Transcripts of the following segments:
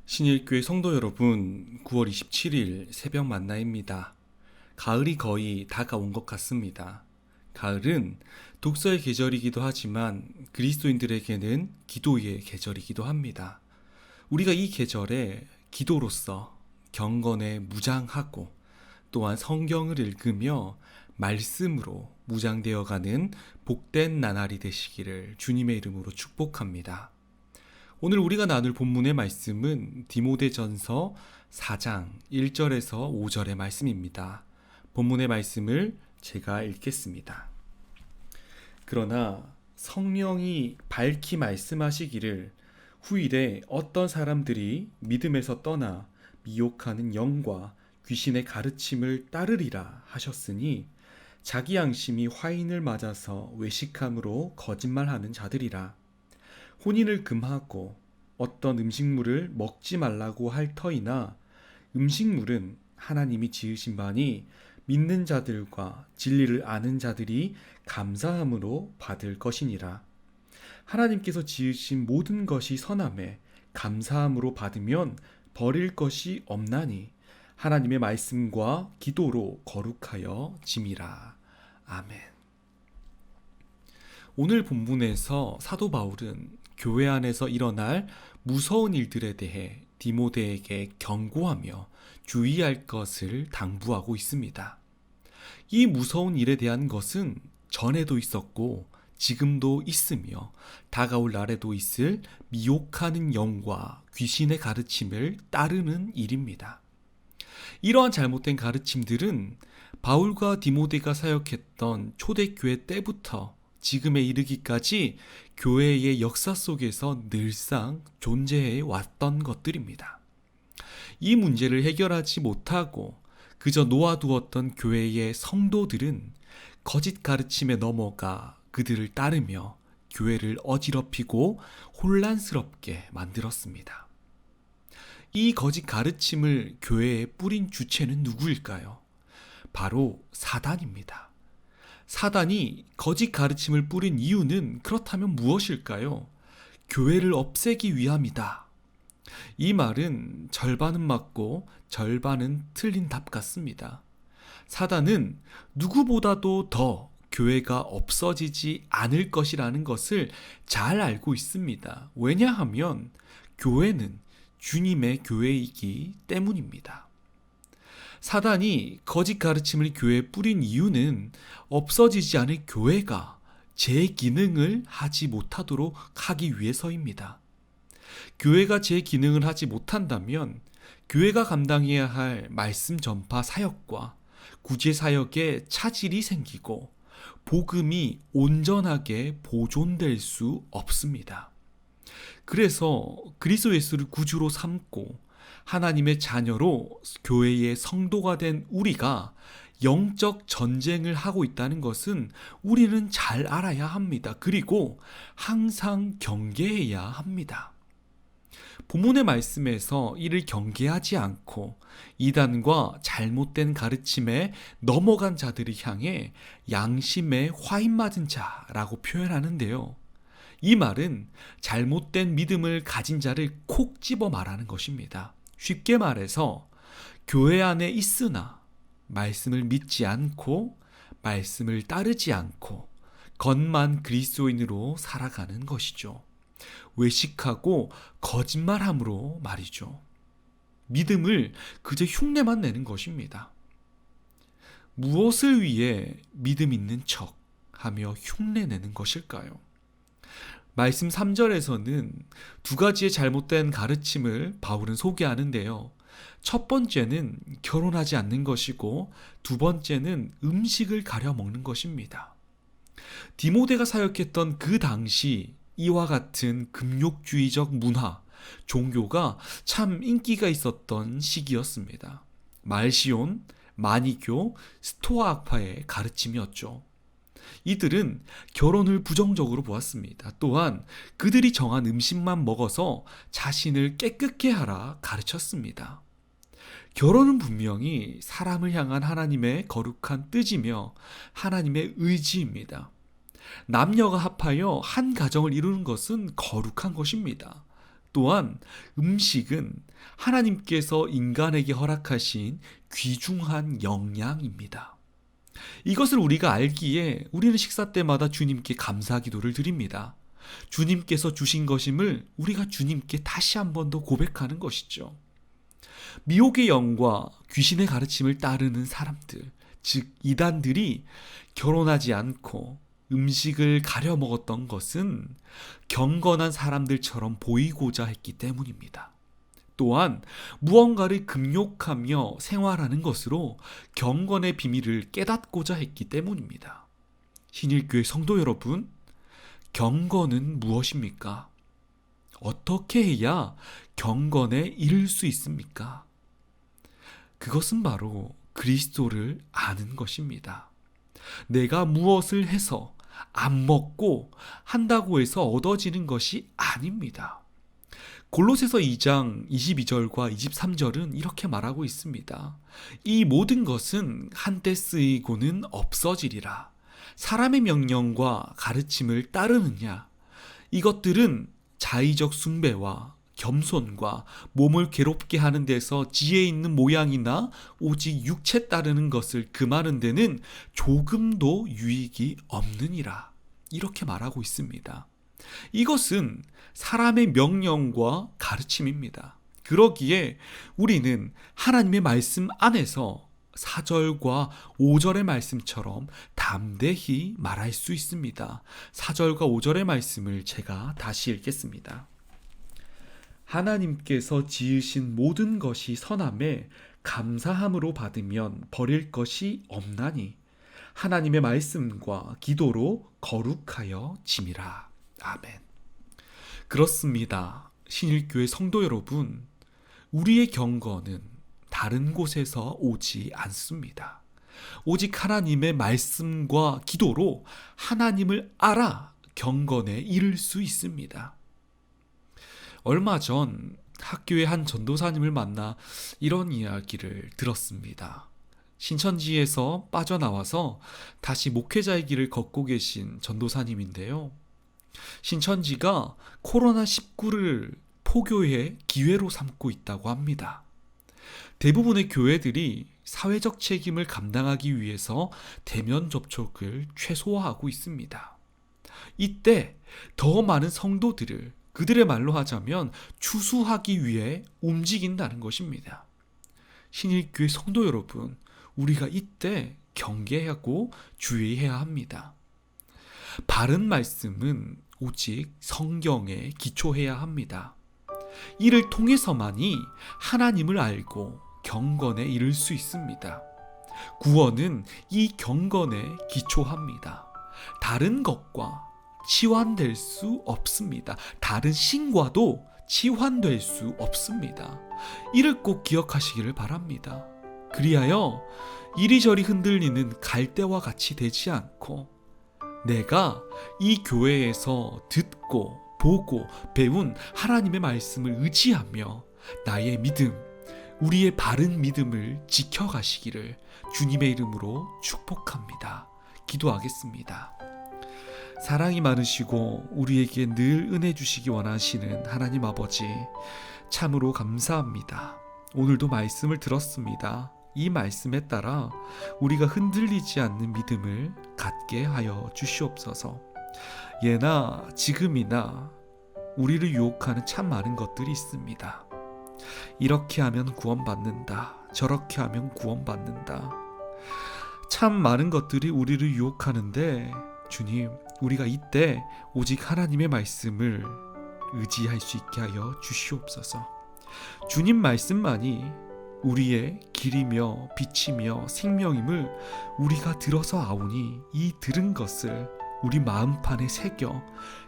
신일교회 성도 여러분, 9월 27일 새벽 만나입니다. 가을이 거의 다가온 것 같습니다. 가을은 독서의 계절이기도 하지만 그리스도인들에게는 기도의 계절이기도 합니다. 우리가 이 계절에 기도로서 경건에 무장하고 또한 성경을 읽으며 말씀으로 무장되어가는 복된 나날이 되시기를 주님의 이름으로 축복합니다. 오늘 우리가 나눌 본문의 말씀은 디모데전서 4장 1절에서 5절의 말씀입니다. 본문의 말씀을 제가 읽겠습니다. 그러나 성령이 밝히 말씀하시기를 후일에 어떤 사람들이 믿음에서 떠나 미혹하는 영과 귀신의 가르침을 따르리라 하셨으니 자기 양심이 화인을 맞아서 외식함으로 거짓말하는 자들이라. 혼인을 금하고 어떤 음식물을 먹지 말라고 할 터이나 음식물은 하나님이 지으신 바니 믿는 자들과 진리를 아는 자들이 감사함으로 받을 것이니라. 하나님께서 지으신 모든 것이 선함에 감사함으로 받으면 버릴 것이 없나니 하나님의 말씀과 기도로 거룩하여 짐이라. 아멘. 오늘 본문에서 사도 바울은 교회 안에서 일어날 무서운 일들에 대해 디모데에게 경고하며 주의할 것을 당부하고 있습니다. 이 무서운 일에 대한 것은 전에도 있었고 지금도 있으며 다가올 날에도 있을 미혹하는 영과 귀신의 가르침을 따르는 일입니다. 이러한 잘못된 가르침들은 바울과 디모데가 사역했던 초대교회 때부터 지금에 이르기까지 교회의 역사 속에서 늘상 존재해 왔던 것들입니다. 이 문제를 해결하지 못하고 그저 놓아두었던 교회의 성도들은 거짓 가르침에 넘어가 그들을 따르며 교회를 어지럽히고 혼란스럽게 만들었습니다. 이 거짓 가르침을 교회에 뿌린 주체는 누구일까요? 바로 사단입니다. 사단이 거짓 가르침을 뿌린 이유는 그렇다면 무엇일까요? 교회를 없애기 위함이다. 이 말은 절반은 맞고 절반은 틀린 답 같습니다. 사단은 누구보다도 더 교회가 없어지지 않을 것이라는 것을 잘 알고 있습니다. 왜냐하면 교회는 주님의 교회이기 때문입니다. 사단이 거짓 가르침을 교회에 뿌린 이유는 없어지지 않을 교회가 제 기능을 하지 못하도록 하기 위해서입니다. 교회가 제 기능을 하지 못한다면 교회가 감당해야 할 말씀 전파 사역과 구제 사역에 차질이 생기고 복음이 온전하게 보존될 수 없습니다. 그래서 그리스도 예수를 구주로 삼고 하나님의 자녀로 교회의 성도가 된 우리가 영적 전쟁을 하고 있다는 것은 우리는 잘 알아야 합니다. 그리고 항상 경계해야 합니다. 본문의 말씀에서 이를 경계하지 않고 이단과 잘못된 가르침에 넘어간 자들을 향해 양심에 화인 맞은 자라고 표현하는데요. 이 말은 잘못된 믿음을 가진 자를 콕 집어 말하는 것입니다. 쉽게 말해서 교회 안에 있으나 말씀을 믿지 않고 말씀을 따르지 않고 겉만 그리스도인으로 살아가는 것이죠. 외식하고 거짓말함으로 말이죠. 믿음을 그저 흉내만 내는 것입니다. 무엇을 위해 믿음 있는 척 하며 흉내내는 것일까요? 말씀 3절에서는 두 가지의 잘못된 가르침을 바울은 소개하는데요. 첫 번째는 결혼하지 않는 것이고 두 번째는 음식을 가려 먹는 것입니다. 디모데가 사역했던 그 당시 이와 같은 금욕주의적 문화, 종교가 참 인기가 있었던 시기였습니다. 말시온, 마니교, 스토아 학파의 가르침이었죠. 이들은 결혼을 부정적으로 보았습니다. 또한 그들이 정한 음식만 먹어서 자신을 깨끗게 하라 가르쳤습니다. 결혼은 분명히 사람을 향한 하나님의 거룩한 뜻이며 하나님의 의지입니다. 남녀가 합하여 한 가정을 이루는 것은 거룩한 것입니다. 또한 음식은 하나님께서 인간에게 허락하신 귀중한 영양입니다. 이것을 우리가 알기에 우리는 식사 때마다 주님께 감사 기도를 드립니다. 주님께서 주신 것임을 우리가 주님께 다시 한 번 더 고백하는 것이죠. 미혹의 영과 귀신의 가르침을 따르는 사람들, 즉 이단들이 결혼하지 않고 음식을 가려 먹었던 것은 경건한 사람들처럼 보이고자 했기 때문입니다. 또한 무언가를 금욕하며 생활하는 것으로 경건의 비밀을 깨닫고자 했기 때문입니다. 신일교회 성도 여러분, 경건은 무엇입니까? 어떻게 해야 경건에 이를 수 있습니까? 그것은 바로 그리스도를 아는 것입니다. 내가 무엇을 해서 안 먹고 한다고 해서 얻어지는 것이 아닙니다. 골로새서 2장 22절과 23절은 이렇게 말하고 있습니다. 이 모든 것은 한때 쓰이고는 없어지리라. 사람의 명령과 가르침을 따르느냐? 이것들은 자의적 숭배와 겸손과 몸을 괴롭게 하는 데서 지혜 있는 모양이나 오직 육체 따르는 것을 금하는 데는 조금도 유익이 없느니라. 이렇게 말하고 있습니다. 이것은 사람의 명령과 가르침입니다. 그러기에 우리는 하나님의 말씀 안에서 4절과 5절의 말씀처럼 담대히 말할 수 있습니다. 4절과 5절의 말씀을 제가 다시 읽겠습니다. 하나님께서 지으신 모든 것이 선함에 감사함으로 받으면 버릴 것이 없나니 하나님의 말씀과 기도로 거룩하여 짐이라. 아멘. 그렇습니다. 신일교회 성도 여러분, 우리의 경건은 다른 곳에서 오지 않습니다. 오직 하나님의 말씀과 기도로 하나님을 알아 경건에 이를 수 있습니다. 얼마 전 학교의 한 전도사님을 만나 이런 이야기를 들었습니다. 신천지에서 빠져나와서 다시 목회자의 길을 걷고 계신 전도사님인데요. 신천지가 코로나19를 포교의 기회로 삼고 있다고 합니다. 대부분의 교회들이 사회적 책임을 감당하기 위해서 대면 접촉을 최소화하고 있습니다. 이때 더 많은 성도들을 그들의 말로 하자면 추수하기 위해 움직인다는 것입니다. 신일교회 성도 여러분, 우리가 이때 경계하고 주의해야 합니다. 바른 말씀은 오직 성경에 기초해야 합니다. 이를 통해서만이 하나님을 알고 경건에 이를 수 있습니다. 구원은 이 경건에 기초합니다. 다른 것과 치환될 수 없습니다. 다른 신과도 치환될 수 없습니다. 이를 꼭 기억하시기를 바랍니다. 그리하여 이리저리 흔들리는 갈대와 같이 되지 않고 내가 이 교회에서 듣고 보고 배운 하나님의 말씀을 의지하며 나의 믿음, 우리의 바른 믿음을 지켜가시기를 주님의 이름으로 축복합니다. 기도하겠습니다. 사랑이 많으시고 우리에게 늘 은혜 주시기 원하시는 하나님 아버지, 참으로 감사합니다. 오늘도 말씀을 들었습니다. 이 말씀에 따라 우리가 흔들리지 않는 믿음을 갖게 하여 주시옵소서. 예나 지금이나 우리를 유혹하는 참 많은 것들이 있습니다. 이렇게 하면 구원받는다, 저렇게 하면 구원받는다, 참 많은 것들이 우리를 유혹하는데 주님, 우리가 이때 오직 하나님의 말씀을 의지할 수 있게 하여 주시옵소서. 주님 말씀만이 우리의 길이며 빛이며 생명임을 우리가 들어서 아오니 이 들은 것을 우리 마음판에 새겨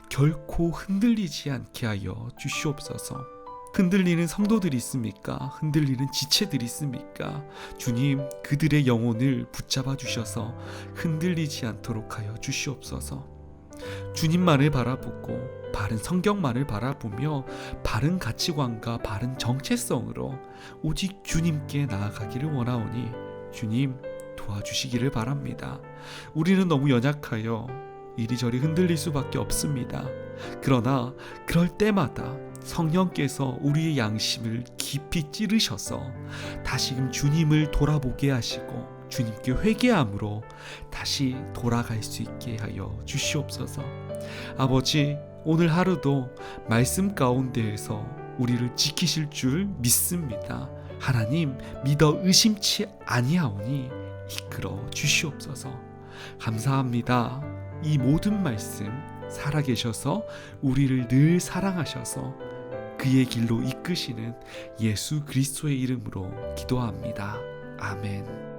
결코 흔들리지 않게 하여 주시옵소서. 흔들리는 성도들이 있습니까? 흔들리는 지체들이 있습니까? 주님, 그들의 영혼을 붙잡아 주셔서 흔들리지 않도록 하여 주시옵소서. 주님만을 바라보고 바른 성경만을 바라보며 바른 가치관과 바른 정체성으로 오직 주님께 나아가기를 원하오니 주님 도와주시기를 바랍니다. 우리는 너무 연약하여 이리저리 흔들릴 수밖에 없습니다. 그러나 그럴 때마다 성령께서 우리의 양심을 깊이 찌르셔서 다시금 주님을 돌아보게 하시고 주님께 회개함으로 다시 돌아갈 수 있게 하여 주시옵소서. 아버지, 오늘 하루도 말씀 가운데에서 우리를 지키실 줄 믿습니다. 하나님, 믿어 의심치 아니하오니 이끌어 주시옵소서. 감사합니다. 이 모든 말씀 살아계셔서 우리를 늘 사랑하셔서 그의 길로 이끄시는 예수 그리스도의 이름으로 기도합니다. 아멘.